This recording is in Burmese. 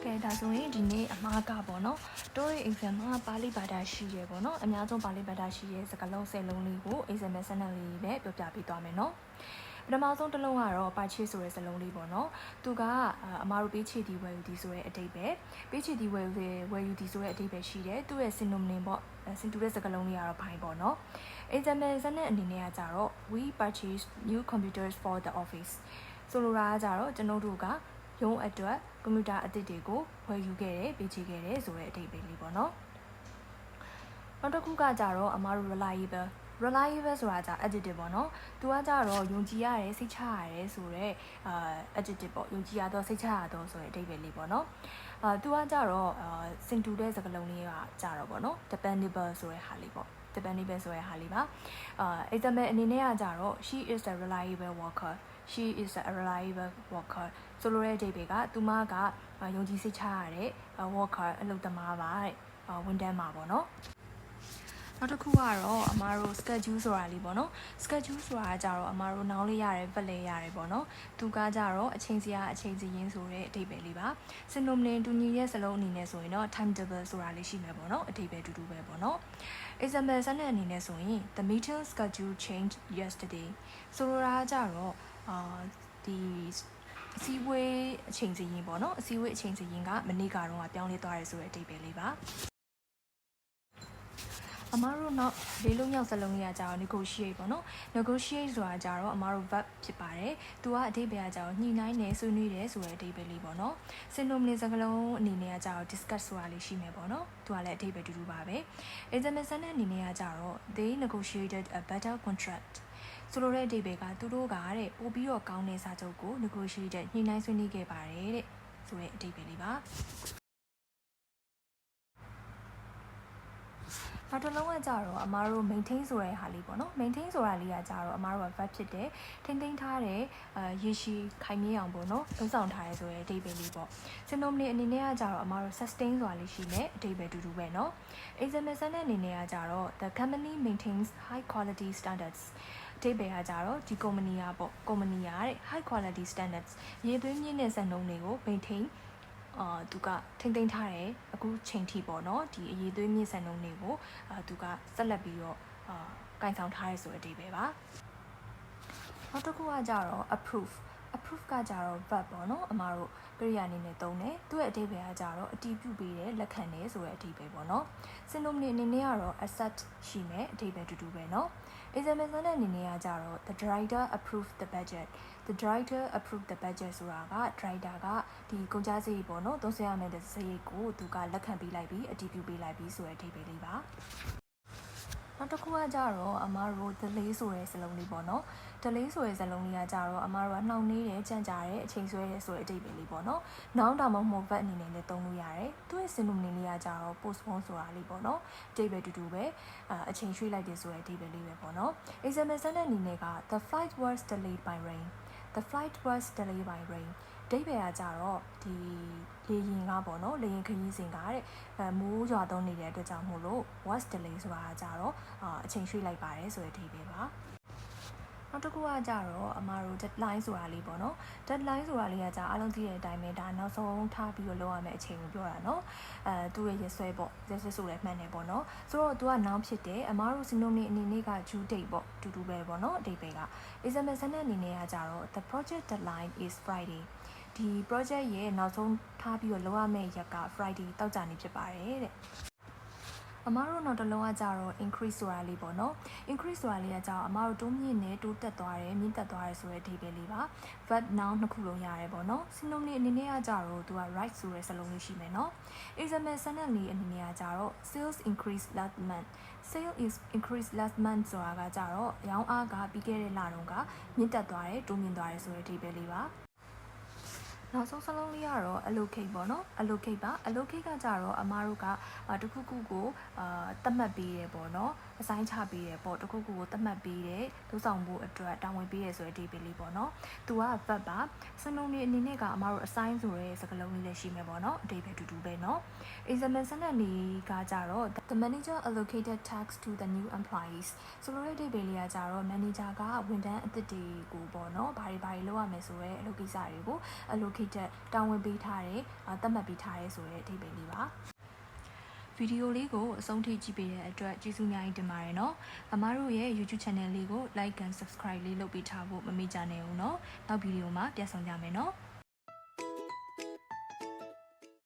ကဲဒါဆိုရင်ဒီနေ့အမှားကပေါ့နော်တိုးရဲ့ exam မှာပါဠိဘာသာရှိရပေါ့နော်အများဆုံးပါဠိဘာသာရှိရဲ့စကားလုံး10လုံးလေးကို exam ဆန်းတဲ့လေးနဲ့ပြောပြပေးသွားမယ်နော်ပထမဆုံးတစ်လုံးကတော့ purchase ဆိုတဲ့စလုံးလေးပေါ့နော်သူကအမားတို့ပေးချေတီဝယ်ယူသည်ဆိုတဲ့အဓိပ္ပာယ်ပေးချေတီဝယ်ယူသည်ဆိုတဲ့အဓိပ္ပာယ်ရှိတယ်သူ့ရဲ့ synonym ပေါ့စင်တူတဲ့စကားလုံးလေးကတော့ဘိုင်းပေါ့နော် exam ဆန်းတဲ့အနေနဲ့ကကြတော့ we purchase new computers for the office ဆိုလိုတာကကြတော့ကျွန်တော်တို့ကရုံးအတွက်ကွန်ပျူတာအသစ်တွေကိုဝယ်ယူခဲ့တယ်ပေးချေခဲ့တယ်ဆိုတဲ့အဓိပ္ပာယ်လေးပေါ့နော်နောက်တစ်ခုကကြတော့အမားတို့ reliable ဆိုတာじゃ adjective ပေါ့နော်သူကကြတော့ယုံကြည်ရတယ်စိတ်ချရတယ်ဆိုတော့adjective ပေါ့ယုံကြည်ရတော့စိတ်ချရတော့ဆိုတဲ့အဓိပ္ပာယ်လေးပေါ့နော်သူကကြတော့စင်တူတဲ့စကားလုံးလေးကကြတော့ပေါ့နော် dependable ဆိုတဲ့ဟာလေးပေါ့ dependable ဆိုတဲ့ဟာလေးပါexample အနေနဲ့ကကြတော့ she is a reliable worker she is a reliable worker ဆိုလိုတဲ့အဓိပ္ပာယ်ကသူမကယုံကြည်စိတ်ချရတဲ့ worker အလုပ်သမားပါတဲ့ဝန်ထမ်းပါပေါ့နော်နောက်တစ်ခုကတော့အမားတို့ schedule ဆိုတာလေးပေါ့နော် schedule ဆိုတာကြတော့အမားတို့နောင်းလေးရတယ်ဗက်လေးရတယ်ပေါ့နော်သူကကြတော့အချိန်စီရအချိန်စီရင်းဆိုတဲ့အဓိပ္ပာယ်လေးပါ synonym တူညီတဲ့စလုံးအနေနဲ့ဆိုရင်တော့ timetable ဆိုတာလေးရှိမယ်ပေါ့နော်အဓိပ္ပာယ်တူတူပဲပေါ့နော် example စတဲ့အနေနဲ့ဆိုရင် the meeting schedule changed yesterday ဆိုလိုတာကြတော့ဒီအစည်းအဝေးအချိန်စီရင်းပေါ့နော်အစည်းအဝေးအချိန်စီရင်းကမနေ့ကတော့ပြောင်းလဲသွားတယ်ဆိုတဲ့အဓိပ္ပာယ်လေးပါအမားတို့နောက်လေးလုံးရောက်စလုံးလေးကကြတော့ negotiate ပေါ့နော် negotiate ဆိုတာကြတော့အမားတို့ verb ဖြစ်ပါတယ်သူကအဓိပ္ပာယ်ကကြတော့ညှိနှိုင်းနေဆွေးနွေးတယ်ဆိုတဲ့အဓိပ္ပာယ်လေးပေါ့နော် synonym စကားလုံးအနေနဲ့ကကြတော့ discuss ဆိုတာလေးရှိမယ်ပေါ့နော်သူကလည်းအဓိပ္ပာယ်တူတူပါပဲ example စတဲ့အနေနဲ့ကကြတော့ they negotiated a better contract ဆိုလိုတဲ့အဓိပ္ပာယ်ကသူတို့ကတဲ့ပို့ပြီးတော့ကောင်းတဲ့စာချုပ်ကို negotiated ညှိနှိုင်းဆွေးနွေးခဲ့ပါတယ်တဲ့ဆိုတဲ့အဓိပ္ပာယ်လေးပါနောက်တစ်လုံးကကြတော့အမားတို့ maintain ဆိုတဲ့ဟာလေးပေါ့နော် maintain ဆိုတာလေးကကြတော့အမားတို့က verb ဖြစ်တယ်ထိမ့်သိမ်းထားတဲ့ရေရှည်ခိုင်မြဲအောင်ပေါ့နော်လုံဆောင်ထားရဲဆိုတဲ့အဓိပ္ပာယ်လေးပေါ့ synonym အနေနဲ့ကကြတော့အမားတို့ sustain ဆိုတာလေးရှိမယ်အဓိပ္ပာယ်တူတူပဲเนาะ example စတဲ့အနေနဲ့ကကြတော့ the company maintains high quality standards အဓိပ္ပာယ်ကကြတော့ဒီကုမ္ပဏီကပေါ့ကုမ္ပဏီကတဲ့ high quality standards ရေသွင်းမြင့်တဲ့စံနှုန်းတွေကို maintainသူကထိမ့်သိမ်းထားတယ်အခုချိန်ထိပေါ့နော်ဒီအရေးသွေးမြင့်စံနှုန်းတွေကိုသူကဆက်လက်ပြီးတော့ကင်ဆောင်ထားရဲဆိုတဲ့အဓိပ္ပာယ်ပါနောက်တစ်ခုကကြတော့ approve ကကြတော့ verb ပေါ့နော်အမားတို့ကရိယာအနေနဲ့သုံးတယ်သူ့ရဲ့အဓိပ္ပာယ်ကကြတော့အတည်ပြုပေးတယ်လက်ခံတယ်ဆိုတဲ့အဓိပ္ပာယ်ပေါ့နော် synonym အနေနဲ့ကတော့ accept ရှိမယ်အဓိပ္ပာယ်တူတူပဲเนาะ example တဲ့အနေနဲ့ကကြတော့ the director approved the budget the director approved the budget ဆိုတာက director ကဒီကုန်ကျစရိတ်ပေါ့နော်သုံးစွဲရမယ့်စရိတ်ကိုသူကလက်ခံပေးလိုက်ပြီးအတည်ပြုပေးလိုက်ပြီးဆိုတဲ့အဓိပ္ပာယ်လေးပါနောက်တစ်ခုကကြတော့အမားတို့ delay ဆိုတဲ့စလုံးလေးပေါ့နော် delay ဆိုတဲ့စလုံးလေးကကြတော့အမားတို့ကနှောင့်နှေးတယ်ကြန့်ကြာတယ်အချိန်ဆွဲတယ်ဆိုတဲ့အဓိပ္ပာယ်လေးပေါ့နော်နောင်တမဟုတ် verb အနေနဲ့လည်းသုံးလို့ရတယ်သူ့ရဲ့ synonym လေးကကြတော့ postpone ဆိုတာလေးပေါ့နော်အဓိပ္ပာယ်တူတူပဲအချိန်ရွှေ့လိုက်တယ်ဆိုတဲ့အဓိပ္ပာယ်လေးပဲပေါ့နော် example စတဲ့အနေနဲ့က the flight was delayed by rain the flight was delayed by rain အဓိပ္ပာယ်ကကြတော့ဒီလေယာဉ်ကပေါ့နော်လေယာဉ်ခရီးစဉ်ကတဲ့မိုးရွာသွန်းနေတဲ့အတွက်ကြောင့်မို့လို့ was delayed ဆိုတာကကြတော့အချိန်ရွှေ့လိုက်ပါတယ်ဆိုတဲ့အဓိပ္ပာယ်ပါနောက်တစ်ခုကကြတော့အမားတို့ deadline ဆိုတာလေးပေါ့နော် deadline ဆိုတာလေးကကြအားလုံးသိတဲ့အတိုင်းပဲဒါနောက်ဆုံးထားပြီးတော့လုပ်ရမယ့်အချိန်ကိုပြောတာနော်သူ့ရဲ့ရက်စွဲပေါ့ရက်စွဲဆိုလည်းမှန်တယ်ပေါ့နော်ဆိုတော့သူက noun ဖြစ်တယ်အမားတို့ synonym အနေနဲ့က due date ပေါ့တူတူပဲပေါ့နော်အဓိပ္ပာယ်က example တဲ့အနေနဲ့ကကြတော့ the project deadline is Friday ဒီ project ရဲ့နောက်ဆုံးထားပြီးတော့လုပ်ရမယ့်ရက်က Friday တောက်ကြနေဖြစ်ပါတယ်တဲ့အမားတို့နောက်တစ်လုံးကကြတော့ increase ဆိုတာလေးပေါ့နော် increase ဆိုတာလေးကကြတော့အမားတို့တိုးမြင့်နေတိုးတက်သွားတယ်မြင့်တက်သွားတယ်ဆိုတဲ့အဓိပ္ပာယ်လေးပါ verb noun နှစ်ခုလုံးရတယ်ပေါ့နော် synonym အနေနဲ့ကကြတော့သူက right ဆိုတဲ့စလုံးလေးရှိမယ်နော် example sentence လေးအနေနဲ့ကကြတော့ sales increased last month sale is increased last month ဆိုတာကကြတော့ရောင်းအားကပြီးခဲ့တဲ့လတုန်းကမြင့်တက်သွားတယ်တိုးမြင့်သွားတယ်ဆိုတဲ့အဓိပ္ပာယ်လေးပါနောက်ဆုံးစလုံးလေးကတော့ allocate ပေါ့နော် allocate ပါ allocate ကကြတော့အမားတို့ကတခုခုကိုသတ်မှတ်ပေးတယ်ပေါ့နော်အဆိုင်ချပေးတယ်ပေါ့တခုခုကိုသတ်မှတ်ပေးတယ်ဒုဆောင်ဖို့အတွက်တာဝန်ပေးရဆိုတဲ့အဓိပ္ပာယ်လေးပေါ့နော်သူက verb ပါ synonym အနေနဲ့ကအမားတို့ assign ဆိုတဲ့စကားလုံးလေးလည်းရှိမယ်ပေါ့နော်အဓိပ္ပာယ်တူတူပဲနော် example စတဲ့နေကကြတော့ the manager allocated tasks to the new employees ဆိုလိုတဲ့အဓိပ္ပာယ်လေးကကြတော့ manager ကဝန်ထမ်းအသစ်တွေကိုပေါ့နော်ဘာတွေလုပ်ရမယ်ဆိုရဲအလုပ်ကိစ္စတွေကို allocate ခေတ်ချက်တောင်းဝင်ပေးထားတယ်သတ်မှတ်ပေးထားတယ်ဆိုတဲ့အဓိပ္ပာယ်လေးပါဗီဒီယိုလေးကိုအဆုံးထိကြည့်ပေးတဲ့အတွက်ကျေးဇူးအများကြီးတင်ပါတယ်နော်။အမားတို့ရဲ့ YouTube channel လေးကို like and subscribe လေးလုပ်ပေးထားဖို့မမေ့ကြနဲ့ဦးနော်။နောက်ဗီဒီယိုမှာပြန်ဆောင်ကြမယ်နော်။